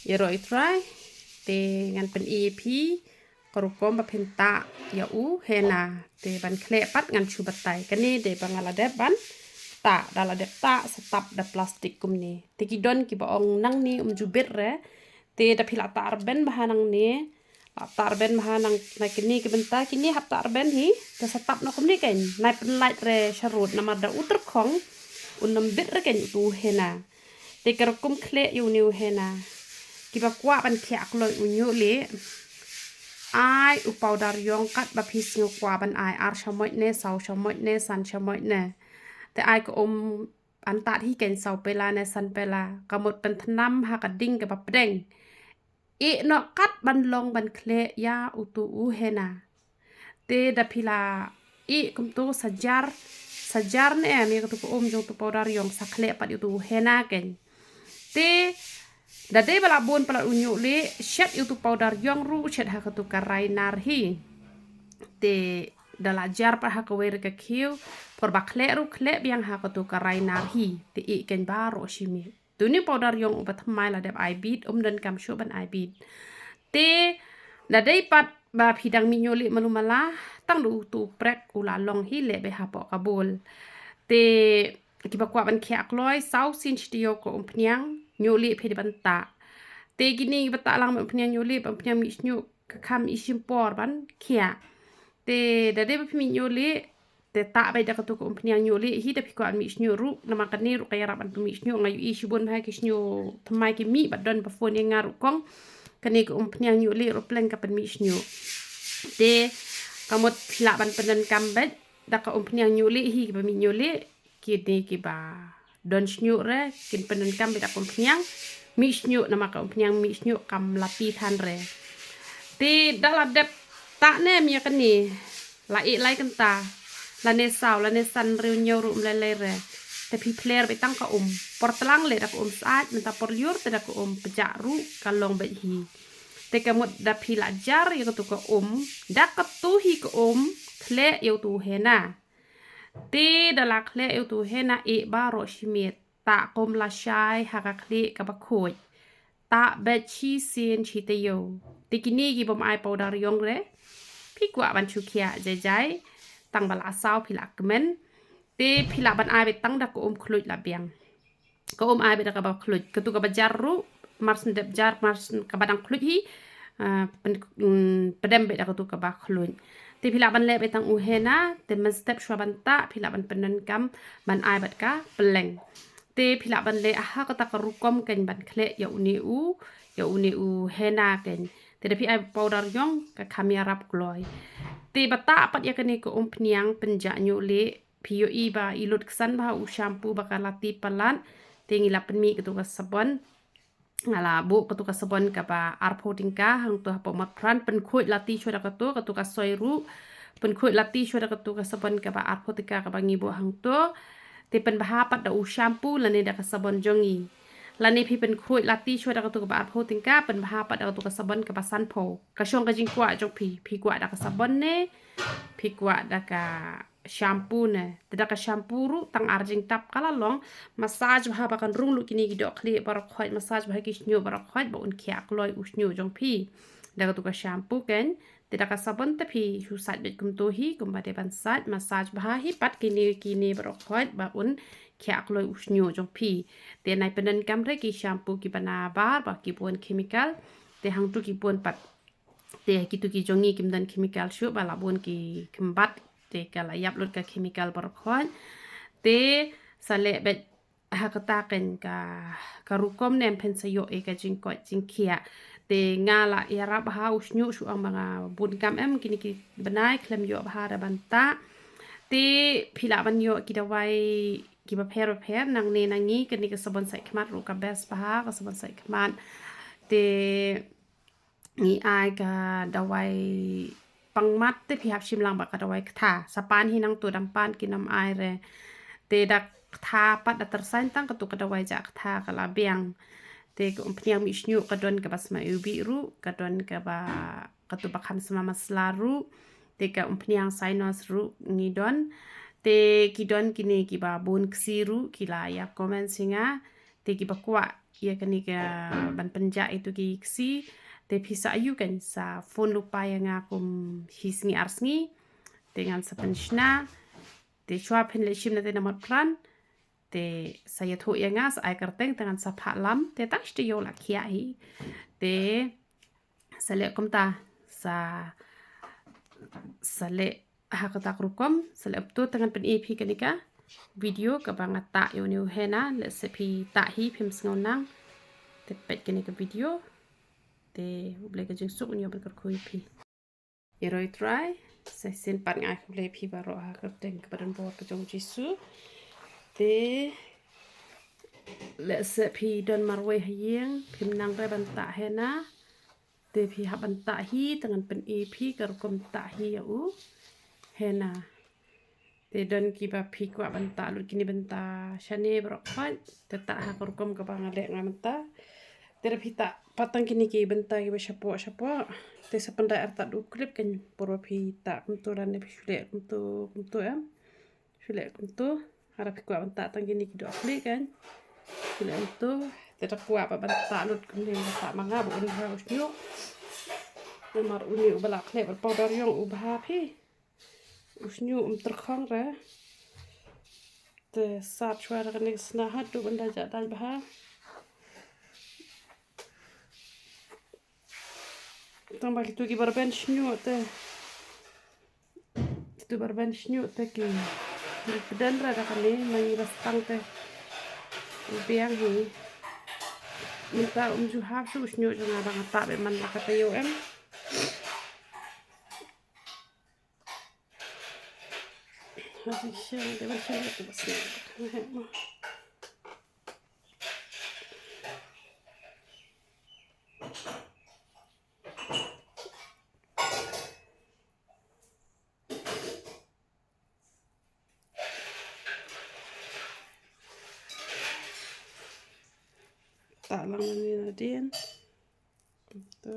Yeroi try te ngan pen EP korukom ba penta ya hena te ban klepat ngan chu batai kani de bangala de ban ta dala de ta setap da plastik kumni te kidon ki baong nang ni jubit re te da pila ta arben bahanang ni ta arben bahanang na kini ki benta kini hap ta arben hi da setap na kumni ken nai pen light re sharut na da uter khong unam bit re ken tu hena te korukom kle yu niu hena kiba kwa ban khyak loi unyu le ai u powder yong kat ba phis ngo kwa ban ai ar shamoit ne sau shamoit ne san shamoit ne te ai ko an tat hi ken sau pela ne san pela kamot pen thnam ha ka ding ke ba preng I no kat ban long ban khle ya utu hena te da phila I kum to sajar ne mi ko to jong to powder yong sa khle pat utu hena ken te da de bala bon pala unyu le shet itu powder yong ru shet ha tu karai nar hi te dala jar pa ha ko wer ka khiu por ba khle ru khle biang ha tu karai nar hi te I ken ba ro shimi tu ni powder yong ba thamai la de ai bit den kam shu ban ai bit te da de pat ba phidang mi nyoli malumala tang du tu prek ula long hi le be ha po kabul te kiba kwa ban khyak loi sau sin studio ko pnyang nyoli phedi ban ta te gini bata lang pnyang nyoli pnyang mi snyu ka kham isim por ban khia te da de phmi nyoli te ta bai da ko pnyang nyoli hi da phiko mi snyu ru nama kan ni ru kaya raban mi snyu ngayu I shibun hai ki snyu thamai ki mi badon pa phone ngaru kong kani ko pnyang nyoli ru pleng ka pan mi snyu te kamot phila ban penan kambet da ka pnyang nyoli hi ba mi nyoli ki ba don snyu re kin penan kambet da pnyang mi snyu nama ka pnyang mi snyu kam lapi than re te dala dep ta ne mi kan ni lai kan ta la ne sau la ne san riu nyo ru le re te pi player be tang ka por tlang le da saat menta por liur te da ka pejak ru kalong be hi te kamot da pi la jar yo tu ka da ka tu hi ka khle yo tu hena te dala khle yo tu hena e ba ro shimiet ta kom la shai ha ka khle ka ba khoi ta be chi sin chi te yo te kini gi bom ai powder yong re pi kwa ban chu khia jai tang bala sao phila kmen te phila ban ai be tang da ko khluit la biang ko ai be da ka ba khluit ka tu ka ba jarru marsen dep jar marsen ka ba dang khluit hi pedem be da ka tu ka ba khluit te phila ban le be tang hena te man step shwa ban ta phila ban penen kam ban ai bat ka pleng te phila ban le ha ka ta ka rukom ken ban khle ya uni hena ken te da phi ai powder yong ka khamia rap gloi te bata pat ya kani ko pnyang pynjah niuhlieh pio I ba ilut ksan ba u shampoo ba kalati palan te ngila penmi ke tu ka sabon ngala bu ke tu ka sabon ka ba arpo tingka hang tu hapo mat pran pen khoi lati chura ka tu ka soi ru pen khoi lati chura ka tu ka sabon ka ba arpo tingka ka ba ngibo hang tu te pen bah pat da u shampoo la ne da ka sabon jongi la ne phi pen khoi lati chua da ka tu ka ba arpo tingka pen bah pat da ka tu ka sabon ka ba san pho ka shong ka jing kwa jok phi kwa da ka sabon ne phi kwa da ka shampoo ne te da ka shampoo ru tang arjing tap kala long massage bah ba kan rung lu kini gi dok kli bar khoi massage bah ki snyu bar khoi ba un khyak loi u snyu jong phi da ka tu ka shampoo ken te da ka sabon te phi hu sat bet kum to hi kum ba de ban sat massage bah hi pat kini bar khoi ba un khyak loi u snyu jong phi te nai penen kam re ki shampoo ki bana bar ba ki pon chemical te hang tu ki pon pat te ki tu ki jongi kim dan chemical shu ba la bon ki kembat te kala yap lut ka chemical bar khoi te sale bet ha ka ta ken ka rukom nem pen sayo e ka jing ko jing khia te ngala ya rab ha u snyu shu ang mga bun kam em kini ki banai klem yo ba da banta te phila ban yo ki da wai ki ba pher nang ne nangi kani ka sabon sai khmat ru ka best pa ka sabon sai khmat te ni ai ka dawai pangmat te phi hap shim lang ba ka dawai tha sapan hi nang tu dam pan ki nam ai re te dak tha pat da ter sain tang ka tu ka dawai ja tha ka la biang te ko pnyang mi snyu ka don ka bas ma ubi ru ka don ka ba ka tu ba kham sama masla ru te ka pnyang sainos ru ngi don te kidon kini ki ba bun ksiru kila ya comment singa te ki ba kwa ia kani ka ban pynjah itu giksi te pisa ayu kan sa phone lupa yang akum hisngi arsngi dengan sepenshna te chua pen le shim na te namot plan te saya thu yang as ai kerteng dengan sa phalam te tak ste yo la kia hi te sale kum ta sale hakata krukom sale uptu dengan pen ep kanika video ka banga ta yo niuhlieh na le se pi ta hi phim sngonang te pet kanika video te uble ka jing suk nyo ber khui pi yeroi try se sin pan ngai uble pi baro ha kerteng ka badan bor ka jong jisu te le se pi don marwe hieng phim nang re ban ta hena te pi ha ban ta hi dengan pen ep ka rukom ta hi u hena te don ki ba pi kwa banta lut kini banta shane brok pat te ta ha rukom ka bang ale ngamta te pi ta patang kini ki banta ki ba shapo te sapanda arta du klip kan por pi ta kumtu ran ne shule kumtu am shule kumtu ara pi kwa banta tang kini ki do klik kan shule kumtu te ta kwa ba banta lut kini banta manga bu ni ha usnyo mar uni ubala klep powder yong ubha pi usnyo terkhong ra te sat chwa ra ni sna hat du banda ja dal bha tang ba tu ki barben snyo te tu barben snyo te ki dan ra da kali mai rastang te biang hi minta ju hap su snyo janga bang ta be man la ka te yo em hadi sha de ba sha te bas tak lang ni na din to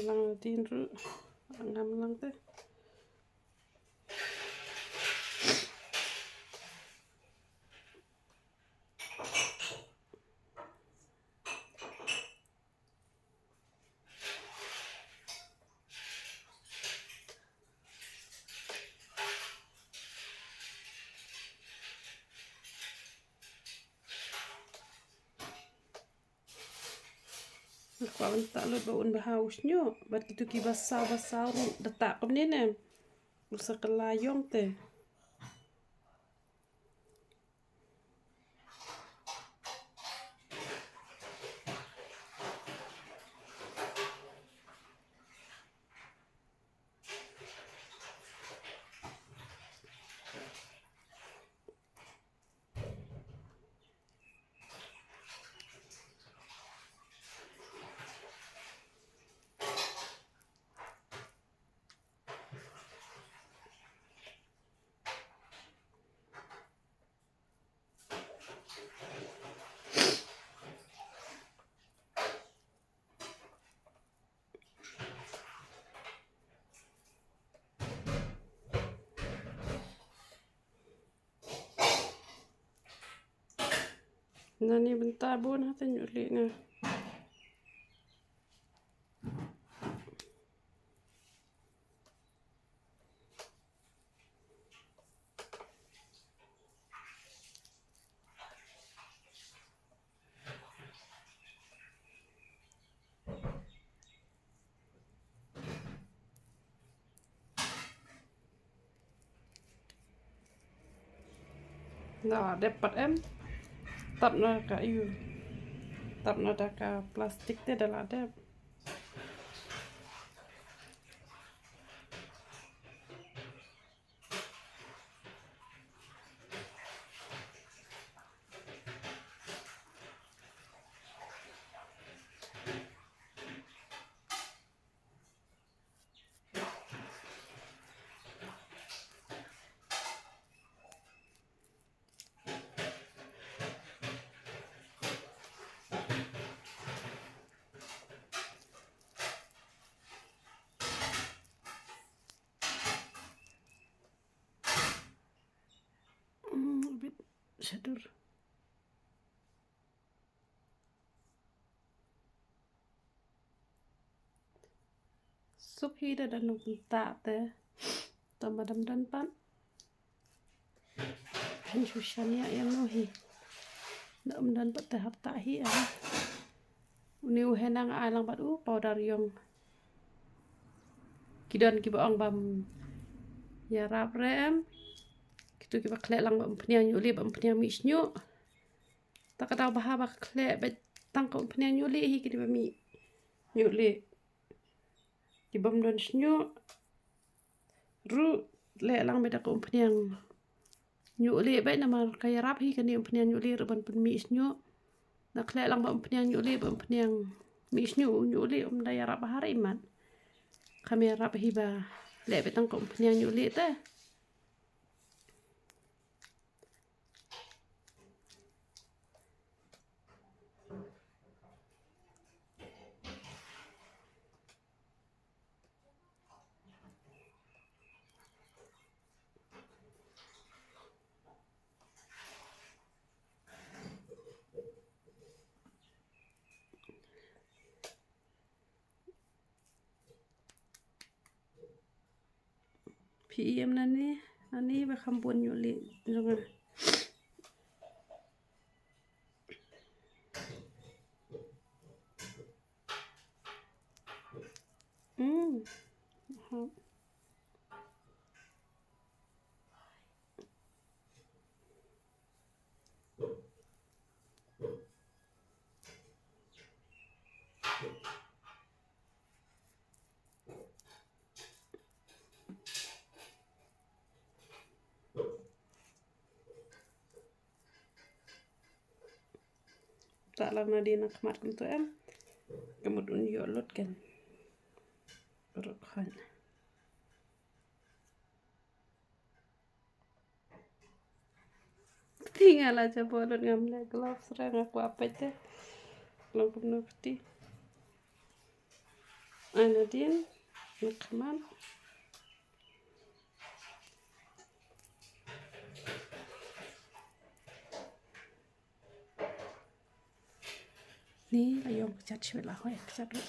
lang din ru ngam lang te kwa banta lut ba un ba usnyo bat kitu ki basau ru data kom ni ne usa kelayong te nani bentar bun ha tanyo le na nah dapat em tap na ka yu tap na da ka plastik te dala dep Shadur. Sup hi da dan nung ta te tambah dam dan pan penjushania yang no hi dam dan pat te hap ta hi niuhlieh nang alang pat powder yong kidan ki baong bam ya rap rem kitu ki ba khle lang bam pniang niuhlieh bam pniang mi snyo ta ka taw bah ba khle ba tang ko pniang niuhlieh hi ki ba mi niuhlieh ki bam don snyo ru le lang ba da ko pniang niuhlieh ba na mar kaya rap hi kan ni pniang niuhlieh ru ban mi snyo na khle lang bam pniang niuhlieh bam pniang mi snyo niuhlieh da ya rap hari man kami rap hi ba le ba tang ko pniang niuhlieh te PM nani ani ba kampun niuhlieh jonga tak lama di nak mat untuk kemudian yolot kan berkhan tinggal aja bolot ngambil gloves serang aku apa itu kalau Kumno putih anadin nakaman ni ayong cat sebelah hoy cat dulu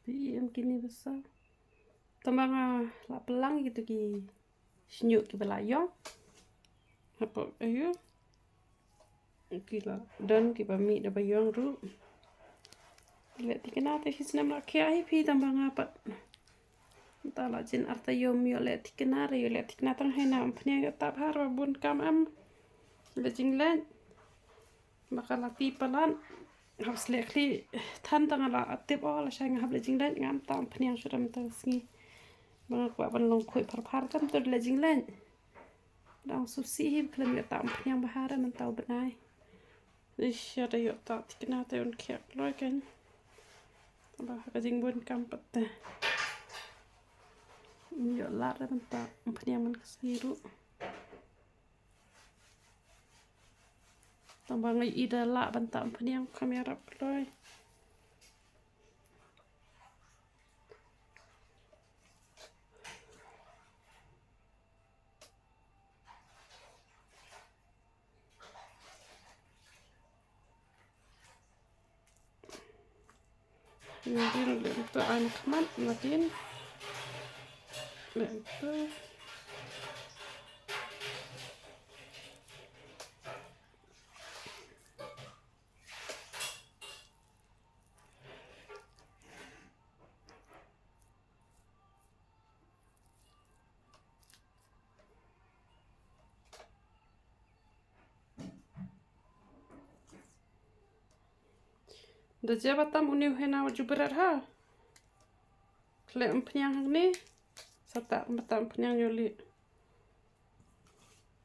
PM kini besar tambah lah pelang gitu ki senyuk ki belayong apa ayo kila dan ki bami da bayong ru lihat tikena te hisna ma kya hi phi tambah ngapat ta la jin arta yom yo le tikena re yo le tikena tang hena ampnya ta har bun kam am le jinglen makala ti palan habs lekli tan tang la atip all shang hab le jinglen ngam ta ampnya suram ta singi bang kwa ban long khoi par tam to le jinglen dang susi hi klem ya ta ampnya bahara man tau benai ish ada yo ta tikena te un kyak loy kan bah ka jingbun kam patte yo la ra man ta ampnya man kasiru tambah ngai ida la banta ampnya kamera loy Mungkin untuk anak mat makin itu dah jawab tamu ni Hena wajib berat ha klep pynjah ni sata mata pynjah niuhlieh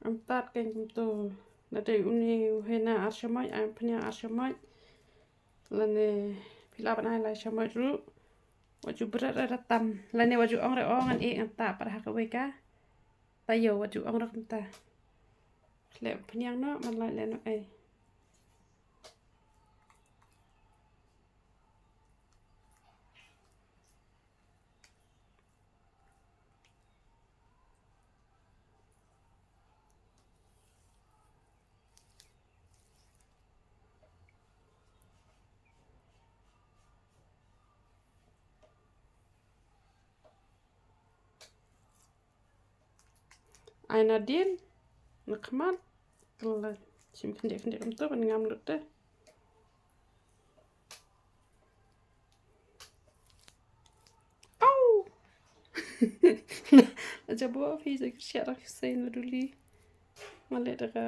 empat keng tu nade uni hena arsyamai am pynjah arsyamai lane pila ban ai lai syamai ru waju berat ada tam lane waju ong re ong an e anta pada hak weka tayo waju ong rak anta klep pynjah no man lai leno ai ai nadin nakmat kelan sim kendek tu ban ngam lut deh au aja bawa phi saya siap sen dulu male daga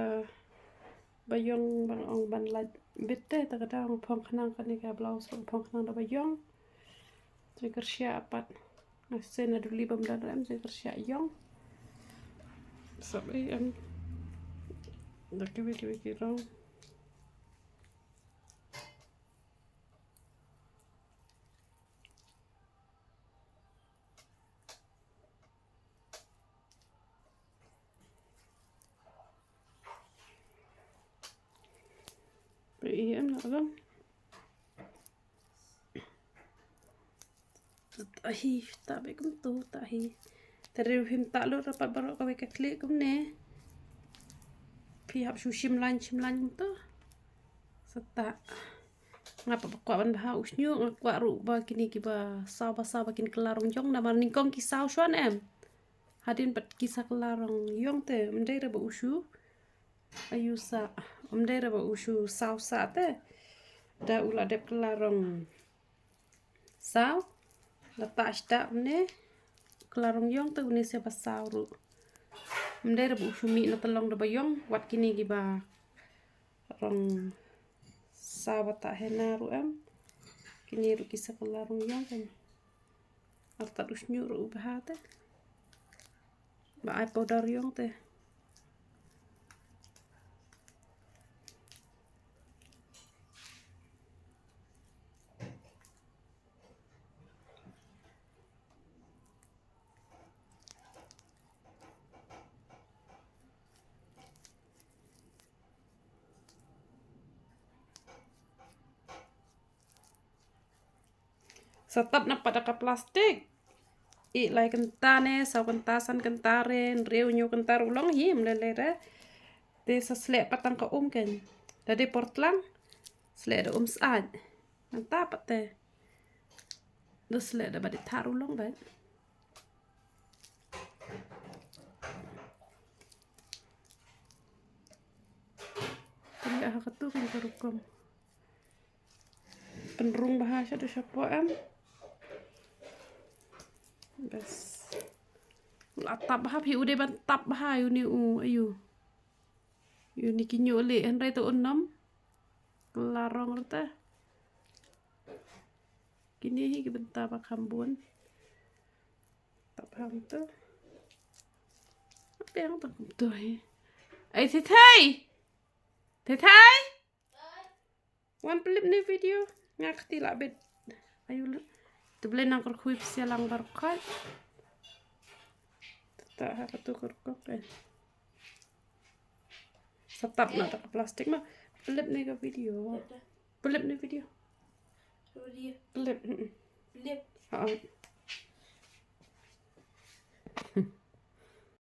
bayong bang ong ban la bitte daga dang phong khnang kan ka blouse phong khnang da bayong saya siap pat sen dulu bam dan saya siap yong sabi am da kiwi rong em nak dong tahi tak baik kum tu tahi terus him tak lu dapat baru kau ke klik kum ne pihak shim lan tu seta ngapa pakwa ban bah usnyu ngakwa ru ba kini kiba saw bakin kelarong jong nama ningkong kisau shuan em hadin pat kisah kelarong yong te mendai ra ba usu ayu sa mendai ra ba usu saw sa te da ula dep kelarong saw letak sta ne kelarong yong te uni siapa saw ru mendai ra ba usu mi na telong da ba yong wat kini kiba rong sahabat tak hena ru em kini ru kisah kelarong yong kan arta usnyu ru bah te ba ai powder yong te Setap na pada ka plastik i lai kentane saw kentasan kentaren reu nyu kentar ulong him lelere te sa slek patang ka ken dade portlang slek da saaj mantap te do slek da badi tar ulong ba ya hakatu kan karukom penrung bahasa do syapo em bes latap bah hi ude ban tap bah yu ni ayu yu ni kinyo le henry to onam larong rute kini hi bentar pak hambun tap ham tu apa yang tak tu ai thai wan pelip ni video ngakti la bet ayu tu boleh nang kurkui sialang barkat tak apa tu kurkuk kan setap nak tak plastik mah pelip ni ke video pelip ni video pelip